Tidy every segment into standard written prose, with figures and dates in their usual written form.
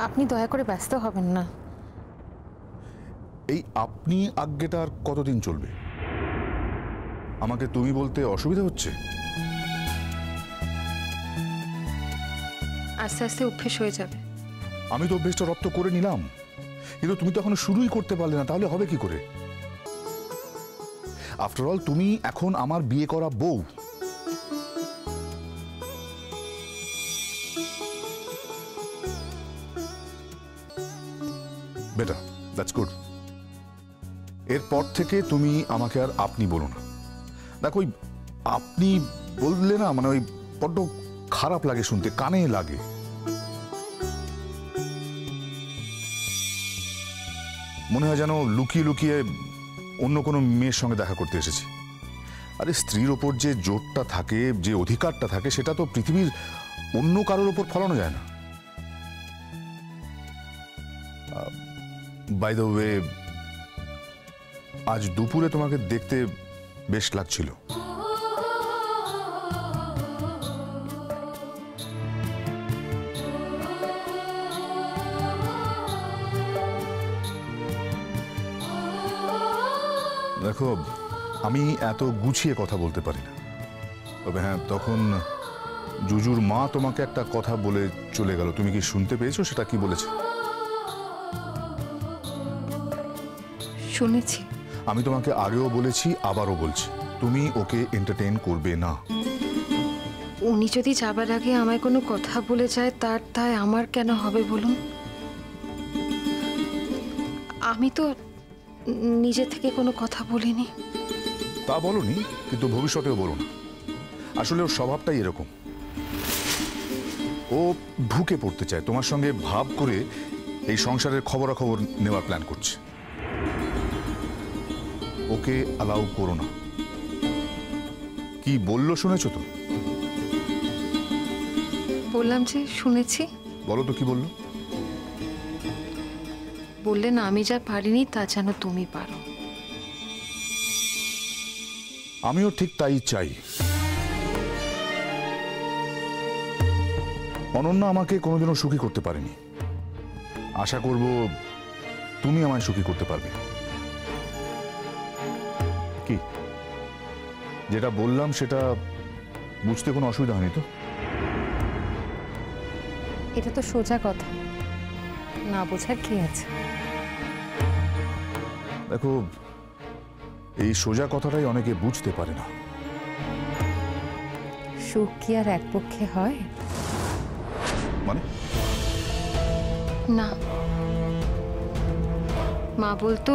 আপনি দয়া করে ব্যস্ত হবেন না। এই আপনি আজ্ঞেটা আর কতদিন চলবে? আমাকে তুমি বলতে অসুবিধা হচ্ছে? আস্তে আস্তে অভ্যেস হয়ে যাবে। আমি তো অভ্যেসটা রপ্ত করে নিলাম, কিন্তু তুমি তো এখনো শুরুই করতে পারলে না, তাহলে হবে কি করে? আফটার অল তুমি এখন আমার বিয়ে করা বউ। বেটা, দ্যাটস গুড। এরপর থেকে তুমি আমাকে আর আপনি বলো না। দেখো, ওই আপনি বললে না মানে ওই বড্ড খারাপ লাগে শুনতে, কানে লাগে। মনে হয় যেন লুকিয়ে লুকিয়ে অন্য কোনো মেয়ের সঙ্গে দেখা করতে এসেছি। আরে স্ত্রীর ওপর যে জোরটা থাকে, যে অধিকারটা থাকে, সেটা তো পৃথিবীর অন্য কারোর ওপর ফলানো যায় না। বাই দ্য ওয়ে, আজ দুপুরে তোমাকে দেখতে বেশ লাগছিল। দেখো, আমি এত গুছিয়ে কথা বলতে পারি না, তবে হ্যাঁ, তখন জুজুর মা তোমাকে একটা কথা বলে চলে গেল। তুমি কি শুনতে পেয়েছো? সেটা কি বলেছে? শুনেছি। আমি তোমাকে আগেও বলেছি, আবারও বলছি, তুমি ওকে এন্টারটেইন করবে না। উনি যদি যাবার আগে আমায় কোনো কথা বলে যায়, তার দায় আমার কেন হবে বলুন? আমি তো নিজে থেকে কোনো কথা বলিনি। তা বলনি, কিন্তু ভবিষ্যতেও বলো না। আসলে ওর স্বভাবটাই এরকম। ও ঢুকে পড়তে চায় তোমার সঙ্গে, ভাব করে এই সংসারের খবরাখবর নেওয়ার প্ল্যান করছে। ওকে অ্যালাউ করো না। কি বললো শুনেছো তো? বললাম যে শুনেছি। বলো তো কি বললো? বললেন আমি যা পারিনি তা যেন তুমি পারো। আমিও ঠিক তাই চাই। অনন্যা আমাকে কোনোদিনও সুখী করতে পারেনি। আশা করব তুমি আমায় সুখী করতে পারবে। কি যেটা বললাম সেটা বুঝতে কোনো অসুবিধা হয়নি তো? এটা তো সোজা কথা, না বোঝার কি আছে? দেখো, এই সোজা কথাটাই অনেকে বুঝতে পারে না। সুখ কি আর এক পক্ষে হয়? মানে? না, মা বলতো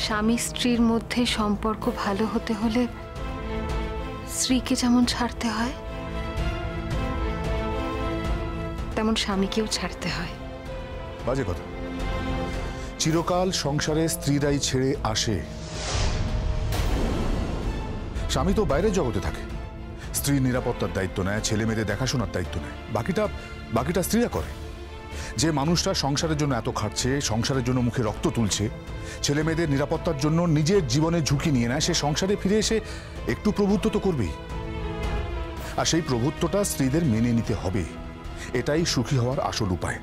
স্বামী স্ত্রীর মধ্যে সম্পর্ক ভালো হতে হলে স্ত্রীকে যেমন ছাড়তে হয়, তেমন স্বামীকেও ছাড়তে হয়। বাজে কথা। চিরকাল সংসারে স্ত্রীরাই ছেড়ে আসে। স্বামী তো বাইরের জগতে থাকে, স্ত্রীর নিরাপত্তার দায়িত্ব নেয়, ছেলে মেয়েদের দেখাশোনার দায়িত্ব নেয়। বাকিটা স্ত্রীরা করে। যে মানুষটা সংসারের জন্য এত খাটছে, সংসারের জন্য মুখে রক্ত তুলছে, ছেলে মেয়েদের নিরাপত্তার জন্য নিজের জীবনে ঝুঁকি নিয়ে নেয়, সে সংসারে ফিরে এসে একটু প্রভুত্ব তো করবেই। আর সেই প্রভুত্বটা স্ত্রীদের মেনে নিতে হবে। এটাই সুখী হওয়ার আসল উপায়।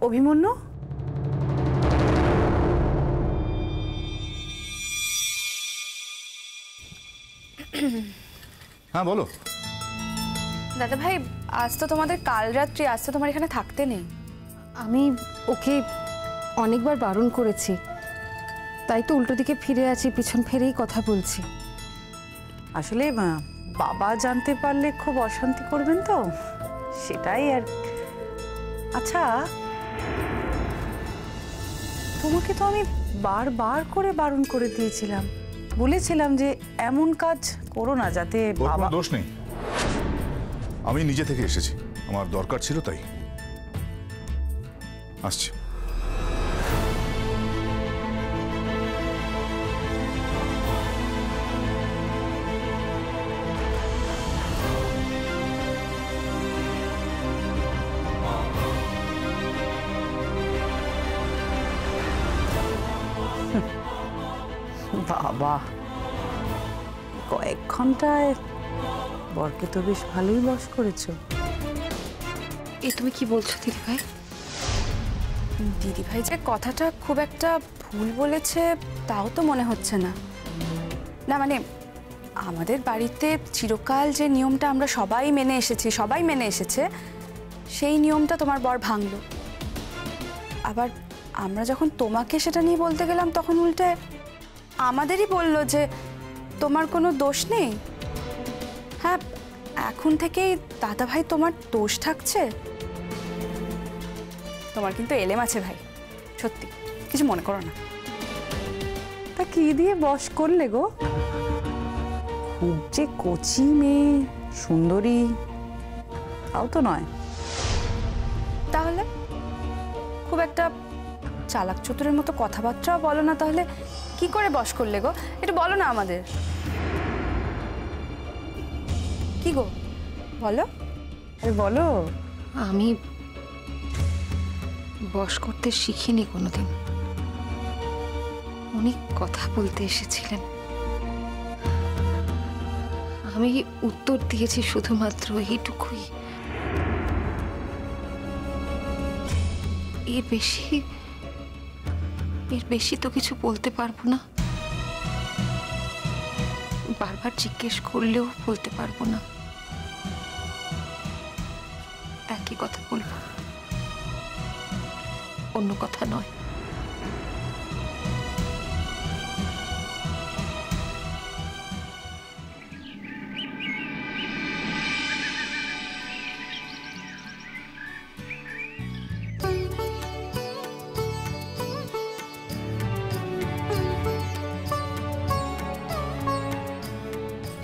অভিমন্যু, হ্যাঁ বলো। দাদা ভাই, আজ তো তোমাদের কাল রাত্রি, আজ তো তোমার এখানে থাকতে নেই। আমি ওকে অনেকবার বারণ করেছি, তাই তো উল্টো দিকে ফিরে আছি, পিছন ফিরেই কথা বলছি। আসলে বাবা জানতে পারলে খুব অশান্তি করবেন তো, সেটাই আর। আচ্ছা, তোমাকে তো আমি বারবার করে বারণ করে দিয়েছিলাম, বলেছিলাম যে এমন কাজ করো না যাতে বাবা। দোষ নেই, আমি নিজে থেকে এসেছি, আমার দরকার ছিল তাই আসছি। বাবা, কয়েক ঘন্টায় বরকে তো বেশ ভালোই বশ করেছো। এ তুমি কি বলছো দিদিভাই? দিদিভাই যে কথাটা খুব একটা ভুল বলেছে তাও তো মনে হচ্ছে না। না মানে আমাদের বাড়িতে চিরকাল যে নিয়মটা আমরা সবাই মেনে এসেছে, সেই নিয়মটা তোমার বর ভাঙলো। আবার আমরা যখন তোমাকে সেটা নিয়ে বলতে গেলাম তখন উল্টে আমাদেরই বললো যে তোমার কোনো দোষ নেই। হ্যাঁ, এখন থেকেই দাদাভাই তোমার দোষ থাকছে। তোমার কিন্তু এলেম আছে ভাই, সত্যি কিছু মনে করো না। তা কি দিয়ে বশ করলে গো? খুব যে কচি মেয়ে, সুন্দরী তাও তো নয়। তাহলে খুব একটা চালাক চতুরের মতো কথাবার্তাও বলো না, তাহলে কি করে বশ করলে গো? একটু বলো না আমাদের। কি গো বলো? আরে বলো। আমি বশ করতে শিখিনি কোনোদিন। উনি কথা বলতে এসেছিলেন, আমি উত্তর দিয়েছি শুধুমাত্র এইটুকুই। এর বেশি তো কিছু বলতে পারবো না। বারবার জিজ্ঞেস করলেও বলতে পারবো না। একই কথা বলবো, অন্য কথা নয়।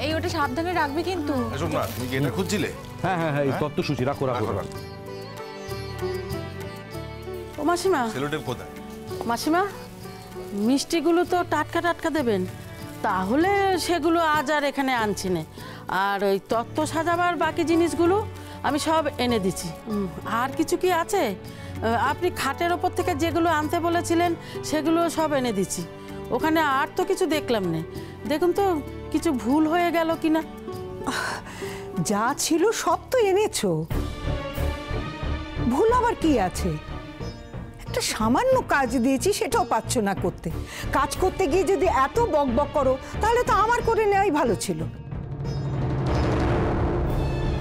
এই ওটা সাবধানে রাখবে কিন্তু। সোমনাথ, তুমি কি এটা খুঁজছিলে? হ্যাঁ হ্যাঁ হ্যাঁ, এই তত্ত্বসূচি রাখো রাখো রাখো। ও মাসিমা, সেলোটেপ কোথায়? মাসিমা মিষ্টিগুলো তো টাটকা টাটকা দেবেন, তাহলে সেগুলো আজ আর এখানে আনছি না। আর ওই তত্ত্ব সাজাবার বাকি জিনিসগুলো আমি সব এনে দিচ্ছি। আর কিছু কি আছে? আপনি খাটের ওপর থেকে যেগুলো আনতে বলেছিলেন সেগুলো সব এনে দিচ্ছি। ওখানে আর তো কিছু দেখলাম না। দেখুন তো কিছু ভুল হয়ে গেল কিনা। যা ছিল সব তো এনেছো, ভুল আবার কি আছে? একটা সামান্য কাজ দিয়েছি, সেটাও পাচ্ছ না করতে। কাজ করতে গিয়ে যদি এত বকবক করো তাহলে তো আমার করে নেওয়াই ভালো ছিল।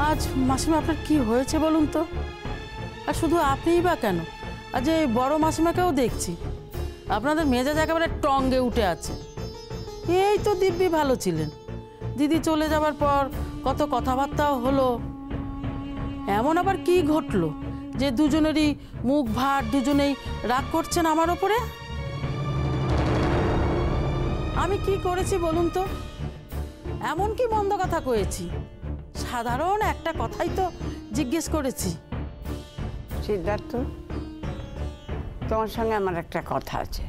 আজ মাসিমা আপনার কি হয়েছে বলুন তো? আর শুধু আপনিই বা কেন, আজ এই বড় মাসিমাকেও দেখছি আপনাদের মেজাজ একেবারে টঙ্গে উঠে আছে। এই তো দিব্যি ভালো ছিলেন, দিদি চলে যাবার পর কত কথাবার্তাও হলো। এমন আবার কি ঘটলো যে দুজনেরই মুখ ভার, দুজনেই রাগ করছেন আমার ওপরে? আমি কি করেছি বলুন তো? এমন কি মন্দ কথা কয়েছি? সাধারণ একটা কথাই তো জিজ্ঞেস করেছি। সিদ্ধার্থ, তোমার সঙ্গে আমার একটা কথা আছে।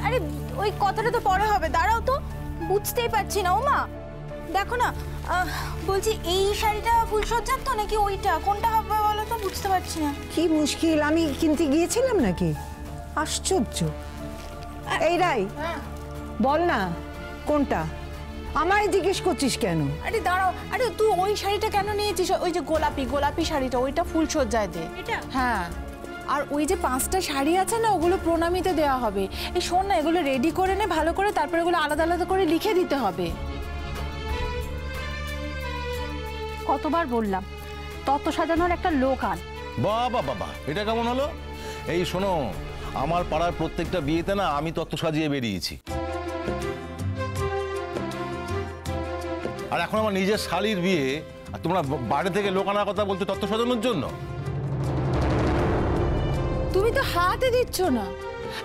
আরে ওই কথাটা তো পরে হবে, দাঁড়াও তো, বুঝতেই পারছি না। ও মা দেখো না, বলছি এই শাড়িটা ফুলসজ্জার তো নাকি ওইটা, কোনটা হবে বলো তো, বুঝতে পারছি না। কি মুশকিল, আমি কিনতে গিয়েছিলাম নাকি? আশ্চর্য। এই রাই, বল না কোনটা? আমায় জিজ্ঞেস করছিস কেন? আরে দাঁড়াও, আরে তুই ওই শাড়িটা কেন নিয়েছিস? ওই যে গোলাপি গোলাপি শাড়িটা, ওইটা ফুলসজ্জায় দে। হ্যাঁ, আর ওই যে 5টা শাড়ি আছে না, ওগুলো প্রণামীতে দেওয়া হবে। এই শোন না, এগুলো রেডি করে নে ভালো করে, তারপরে এগুলো আলাদা আলাদা করে লিখে দিতে হবে। কতবার বললাম তত্ত্ব সাজানোর একটা লোক আন। বাবা বাবা, এটা কেমন হলো? এই শোনো, আমার পাড়ার প্রত্যেকটা বিয়েতে না আমি তত্ত্ব সাজিয়ে বেরিয়েছি। আর এখন আমার নিজের শালির বিয়ে, আর তোমরা বাইরে থেকে লোক আনার কথা বলছো তত্ত্ব সাজানোর জন্য? তুমি তো হাতে দিচ্ছ না,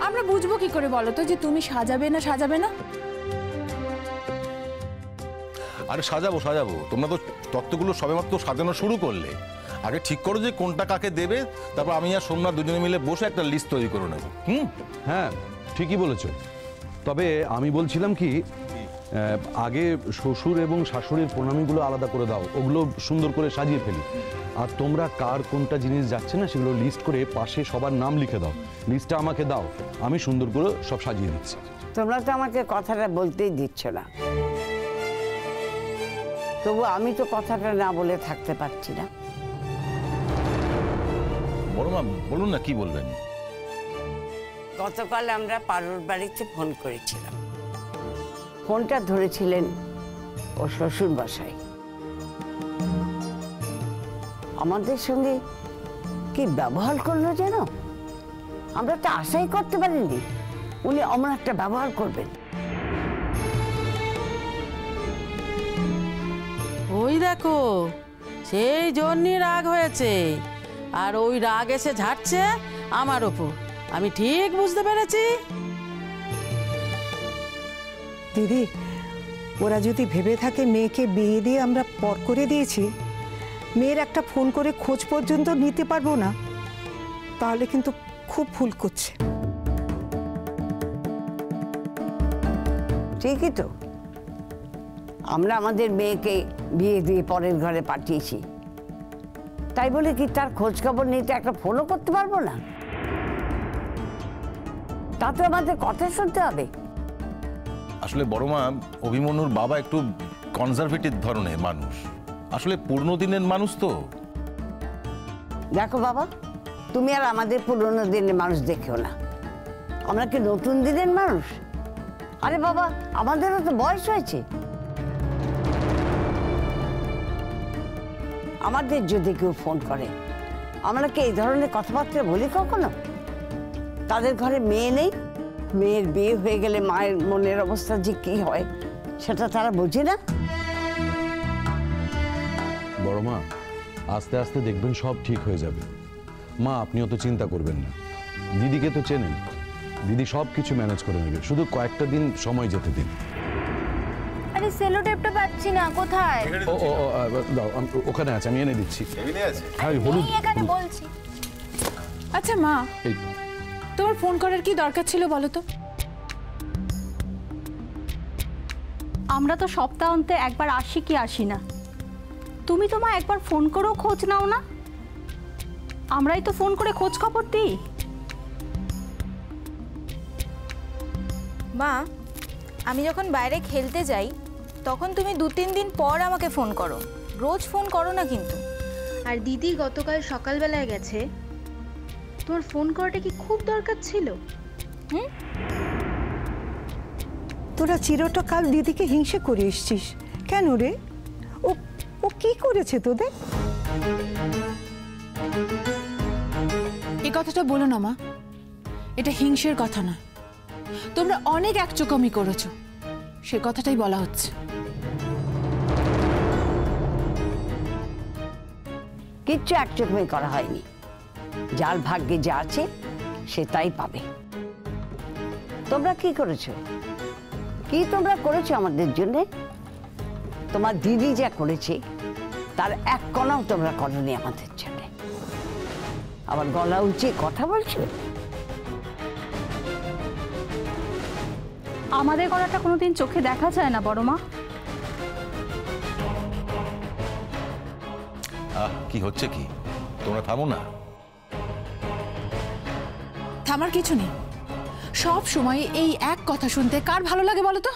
আমরা বুঝবো কি করে বলো তো যে তুমি সাজাবে না সাজাবে না? আরে সাজাবো সাজাবো, তোমরা তো তত্ত্বগুলো সবেমাত্র সাজানো শুরু করলে। আগে ঠিক করো যে কোনটা কাকে দেবে, তারপর আমি আর সোমনাথ দুজনে মিলে বসে একটা লিস্ট তৈরি করে নেবো। হ্যাঁ ঠিকই বলেছ। তবে আমি বলছিলাম কি, আগে শ্বশুর এবং শাশুড়ির প্রণামীগুলো আলাদা করে দাও, ওগুলো সুন্দর করে সাজিয়ে ফেলি। আর তোমরা কার কোনটা জিনিস যাচ্ছে না সেগুলো লিস্ট করে পাশে সবার নাম লিখে দাও, লিস্টটা আমাকে দাও, আমি সুন্দর করে সব সাজিয়ে দিচ্ছি। তোমরা তো আমাকে কথাটা বলতেই দিচ্ছ না, তবু আমি তো কথাটা না বলে থাকতে পারছি না। বড় মা বলুন না, কি বলবেন? গতকাল আমরা পারুর বাড়িতে ফোন করেছিলাম, ফোনটা ধরেছিলেন ও শ্বশুর বাসায়। আমাদের সঙ্গে কি ব্যবহার করলো যেন, আমরা তো আশাই করতে পারিনি উনি অমন একটা ব্যবহার করবেন। ওই দেখো, সেই জন্যই রাগ হয়েছে, আর ওই রাগ এসে ঝাড়ছে আমার ওপর। আমি ঠিক বুঝতে পেরেছি। দিদি, ওরা যদি ভেবে থাকে মেয়েকে বিয়ে দিয়ে আমরা পর করে দিয়েছি, মেয়ের একটা ফোন করে খোঁজ পর্যন্ত নিতে পারবো না, তাহলে কিন্তু খুব ভুল করছে। ঠিকই তো, আমরা আমাদের মেয়েকে বিয়ে দিয়ে পরের ঘরে পাঠিয়েছি, তাই বলে কি তার খোঁজ খবর নিতে একটা ফোনও করতে পারবো না? তা তো আমাদের কথা শুনতে হবে। আসলে বড় মা, অভিমন্যুর বাবা একটু কনজারভেটিভ ধরনের মানুষ, আসলে পুরনো দিনের মানুষ তো। দেখো বাবা, তুমি আর আমাদের পুরনো দিনের মানুষ দেখেও না, আমরা কি নতুন দিনের মানুষ? আরে বাবা, আমাদেরও তো বয়স হয়েছে। আমাদের যদি কেউ ফোন করে, আমরা কি এই ধরনের কথাবার্তা বলি কখনো? তাদের ঘরে মেয়ে নেই, মেয়ের বিয়ে হয়ে গেলে মায়ের মনের অবস্থা যে কি হয় সেটা তারা বোঝে না। বড় মা, আস্তে আস্তে দেখবেন সব ঠিক হয়ে যাবে। মা, আপনি অত চিন্তা করবেন না, দিদিকে তো চেনেন, দিদি সব কিছু ম্যানেজ করে নেবে, শুধু কয়েকটা দিন সময় যেতে দিন। আরে সেলো টেপটা পাচ্ছি না, কোথায়? ও ও দাও, ওখানে আছে, আমি এনে দিচ্ছি। হ্যাঁ, হলুদ এখানে বলছি। আচ্ছা মা, তোমার ফোন করার কি দরকার ছিল বলো তো? আমরা তো সপ্তাহান্তে একবার আসি কি আসি না, তুমি তো মা একবার ফোন করেও খোঁজ নাও না। আমরাই তো ফোন করে খোঁজ খবর দিই। মা, আমি যখন বাইরে খেলতে যাই তখন তুমি 2-3 দিন পর আমাকে ফোন করো, রোজ ফোন করো না কিন্তু। আর দিদি গতকাল সকালবেলায় গেছে, তোমার ফোন করাটা কি খুব দরকার ছিল? তোরা চিরটা কাল দিদিকে হিংসে করে এসছিস কেন রে? ও ও কি করেছে তোদের? এই কথাটা বলো না মা, এটা হিংসের কথা না, তোমরা অনেক একচোকমি করেছো, সে কথাটাই বলা হচ্ছে। কিচ্ছু একচোখে করা হয়নি, যার ভাগ্যে যা আছে সে তাই পাবে। তোমরা কি করেছো? কি তোমরা করেছো আমাদের জন্য? তোমার দিদি যা করেছে তার এক কণাও তোমরা করনি আমাদের জন্য। আবার গলা উঁচিয়ে কথা বলছো। আমাদের গলাটা কোনোদিন চোখে দেখা যায় না বড় মা। কি হচ্ছে কি? তোমরা থামো না। থামার কিছু নেই, সব সময় এই এক কথা শুনতে কার ভালো লাগে বলো তো?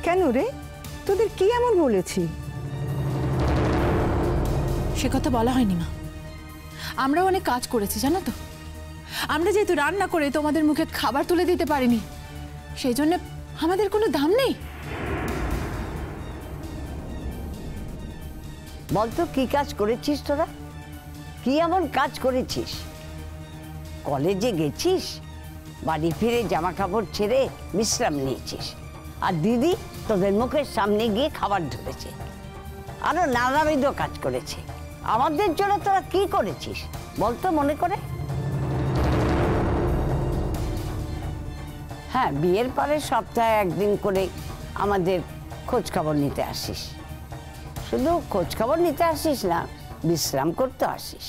কেন রে, তোদের কি এমন বলেছি? সে কথা বলা হয়নি মা, আমরাও অনেক কাজ করেছি জানো তো। আমরা যেহেতু রান্না করে তোমাদের মুখে খাবার তুলে দিতে পারিনি, সেই জন্য আমাদের কোনো দাম নেই। বলতো কি কাজ করেছিস তোরা? কি এমন কাজ করেছিস? কলেজে গেছিস, বাড়ি ফিরে জামা কাপড় ছেড়ে বিশ্রাম নিয়েছিস, আর দিদি তোদের মুখের সামনে গিয়ে খাবার ঢুকেছে, আরো নানাবিধ কাজ করেছে। আমাদের জন্য তোরা কি করেছিস বলতো মনে করে? হ্যাঁ, বিয়ের পরে সপ্তাহে একদিন করে আমাদের খোঁজ খবর নিতে আসিস। শুধু খোঁজ খবর নিতে আসিস না, বিশ্রাম করতে আসিস।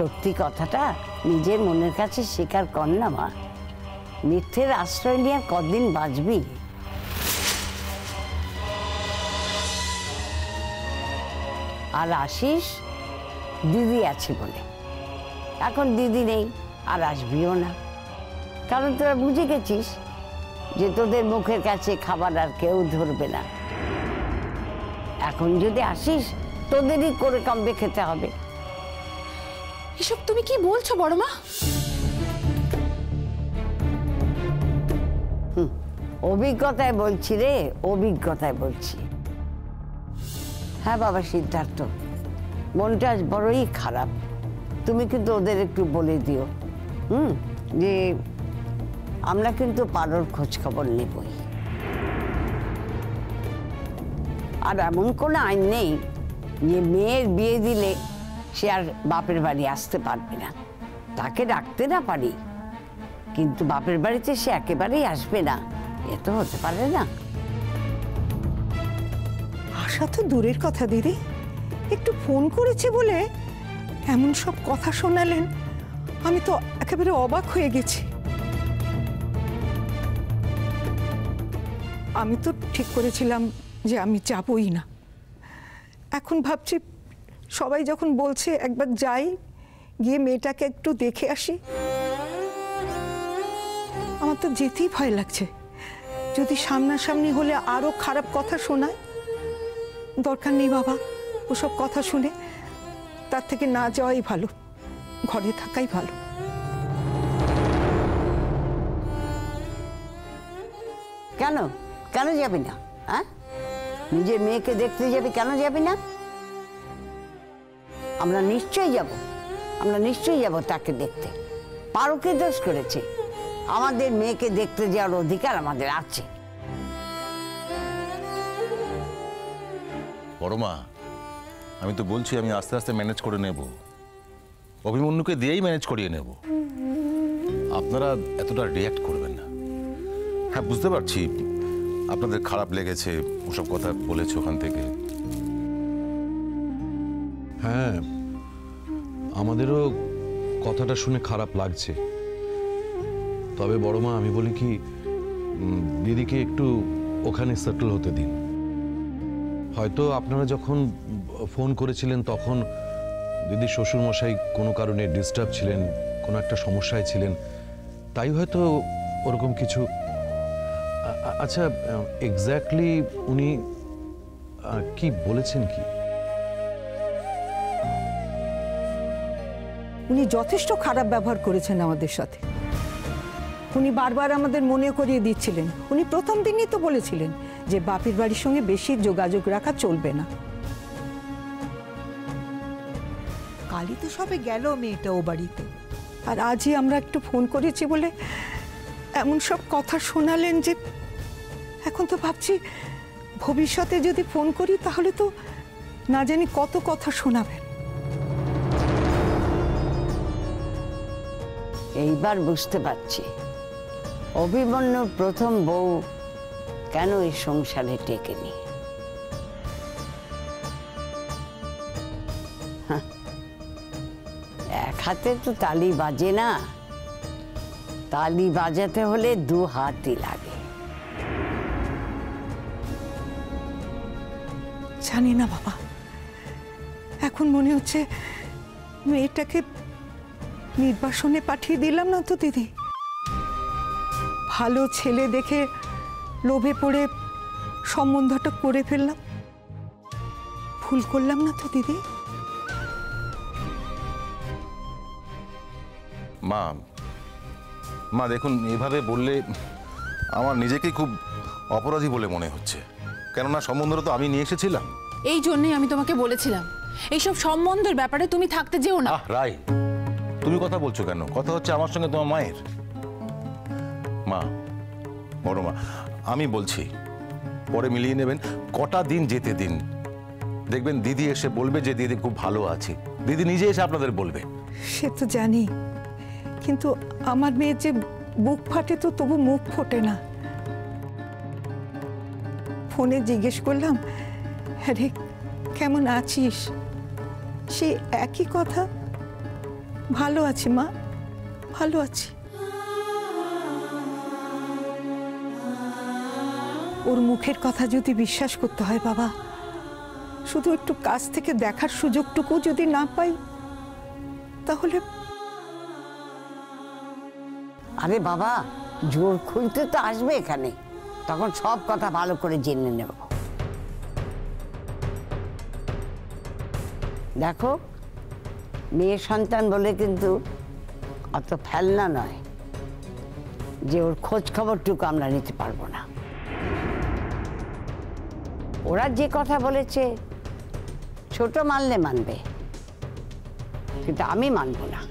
সত্যি কথাটা নিজের মনের কাছে স্বীকার কর না মা। মিথ্যের আশ্রয় নিয়ে আর কদিন বাঁচবি? আর আসিস দিদি আছে বলে, এখন দিদি নেই আর আসবিও না, কারণ তোরা বুঝে গেছিস যে তোদের মুখের কাছে খাবার আর কেউ ধরবে না। এখন যদি আসিস তোদেরই করে কমবে খেতে হবে। এসব তুমি কি বলছো বড় মা? অভিজ্ঞতায় বলছি রে, অভিজ্ঞতায় বলছি। হ্যাঁ বাবা সিদ্ধার্থ, মনটা আজ বড়ই খারাপ। তুমি কিন্তু ওদের একটু বলে দিও যে আমরা কিন্তু পারোর খোঁজ খবর নেবই। আর এমন কোনো আইন নেই যে মেয়ের বিয়ে দিলে সে আর বাপের বাড়ি আসতে পারবে না। তাকে ডাকতে না পারি, কিন্তু বাপের বাড়িতে সে একেবারেই আসবে না, এ তো হতে পারে না। আশা তো দূরের কথা দিদি, একটু ফোন করেছে বলে এমন সব কথা শোনালেন, আমি তো একেবারে অবাক হয়ে গেছি। আমি তো ঠিক করেছিলাম যে আমি যাবই না। এখন ভাবছি সবাই যখন বলছে একবার যাই, গিয়ে মেয়েটাকে একটু দেখে আসি। আমার তো যেতেই ভয় লাগছে, যদি সামনাসামনি হলে আরো খারাপ কথা শোনায়। দরকার নেই বাবা ওসব কথা শুনে, তার থেকে না যাওয়াই ভালো, ঘরে থাকাই ভালো। কেন কেন যাবি না? হ্যাঁ, নিজের মেয়েকে দেখতে যাবি, কেন যাবি না? আমরা নিশ্চয়ই যাব, আমরা নিশ্চয়ই যাব তাকে দেখতে। পারুকে দোষ করেছে, আমাদের মেয়েকে দেখতে যাওয়ার অধিকার আমাদের আছে। বড় মা, আমি তো বলছি আমি আস্তে আস্তে ম্যানেজ করে নেব, অভিমন্যুকে দিয়েই ম্যানেজ করিয়ে নেব। আপনারা এতটা রিয়্যাক্ট করবেন না। হ্যাঁ বুঝতে পারছি আপনাদের খারাপ লেগেছে, ওসব কথা বলেছে ওখান থেকে। হ্যাঁ, আমাদেরও কথাটা শুনে খারাপ লাগছে। তবে বড় মা, আমি বলি কি, দিদিকে একটু ওখানে সেটেল হতে দিন। হয়তো আপনারা যখন ফোন করেছিলেন তখন দিদির শ্বশুরমশাই কোনো কারণে ডিস্টার্ব ছিলেন, কোনো একটা সমস্যায় ছিলেন, তাই হয়তো ওরকম কিছু। আচ্ছা, এক্স্যাক্টলি উনি কি বলেছেন কি? উনি যথেষ্ট খারাপ ব্যবহার করেছেন আমাদের সাথে। উনি বারবার আমাদের মনে করিয়ে দিচ্ছিলেন। উনি প্রথম দিনই তো বলেছিলেন যে বাপের বাড়ির সঙ্গে বেশি যোগাযোগ রাখা চলবে না। কালই তো সবে গেল মেয়েটা ও বাড়িতে, আর আজই আমরা একটু ফোন করেছি বলে এমন সব কথা শোনালেন যে এখন তো ভাবছি ভবিষ্যতে যদি ফোন করি তাহলে তো না জানি কত কথা শোনাবেন। এইবার বুঝতে পারছি অভিমন্যুর প্রথম বউ কেন এই সংসারে টেকেনি। এক হাতে তো তালি বাজে না, তালি বাজাতে হলে দু হাতই লাগে। জানি না বাবা, এখন মনে হচ্ছে মেয়েটাকে নির্বাসনে পাঠিয়ে দিলাম না তো দিদি। ভালো ছেলে দেখে লোভে পড়ে সম্বন্ধটা করে ফেললাম, ভুল করলাম না তো দিদি? মা মা দেখুন, এভাবে বললে আমার নিজেকেই খুব অপরাধী বলে মনে হচ্ছে। কেননা সম্বন্ধটা তো আমি নিয়ে এসেছিলাম। এই জন্যই আমি তোমাকে বলেছিলাম এইসব সম্বন্ধের ব্যাপারে তুমি থাকতে যেও না। রাই, তুমি কথা বলছো কেন? কথা হচ্ছে আমার সঙ্গে তোমার মায়ের। মা, বড় মা, আমি বলছি পরে মিলিয়ে নেবেন, কটা দিন যেতে দিন, দেখবেন দিদি এসে বলবে যে দিদি খুব ভালো আছে। দিদি নিজে এসে আপনাদের বলবে। সে তো জানি, কিন্তু আমার মেয়ের যে বুক ফাটে তো তবু মুখ ফোটে না। ফোনে জিজ্ঞেস করলাম, আরে কেমন আছিস, সে একই কথা, ভালো আছি মা, ভালো আছি। ওর মুখের কথা যদি বিশ্বাস করতে হয় বাবা, শুধু একটু কাছ থেকে দেখার সুযোগটুকু যদি না পাই তাহলে। আরে বাবা, জোর খুলতে তো আসবে এখানে, তখন সব কথা ভালো করে জেনে নেব। দেখো, মেয়ে সন্তান বলে কিন্তু অত ফেলনা নয় যে ওর খোঁজ খবরটুকু আমরা নিতে পারবো না। ওরা যে কথা বলেছে ছোট মানলে মানবে, কিন্তু আমি মানব না।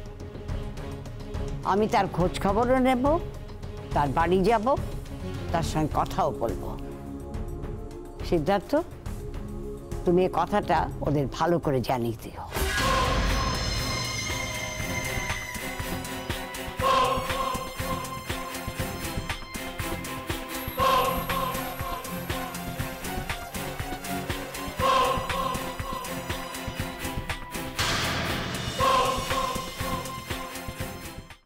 আমি তার খোঁজ খবরও নেব, তার বাড়ি যাব, তার সঙ্গে কথাও বলবো। সিদ্ধার্থ, তুমি এই কথাটা ওদের ভালো করে জানিয়ে দিও।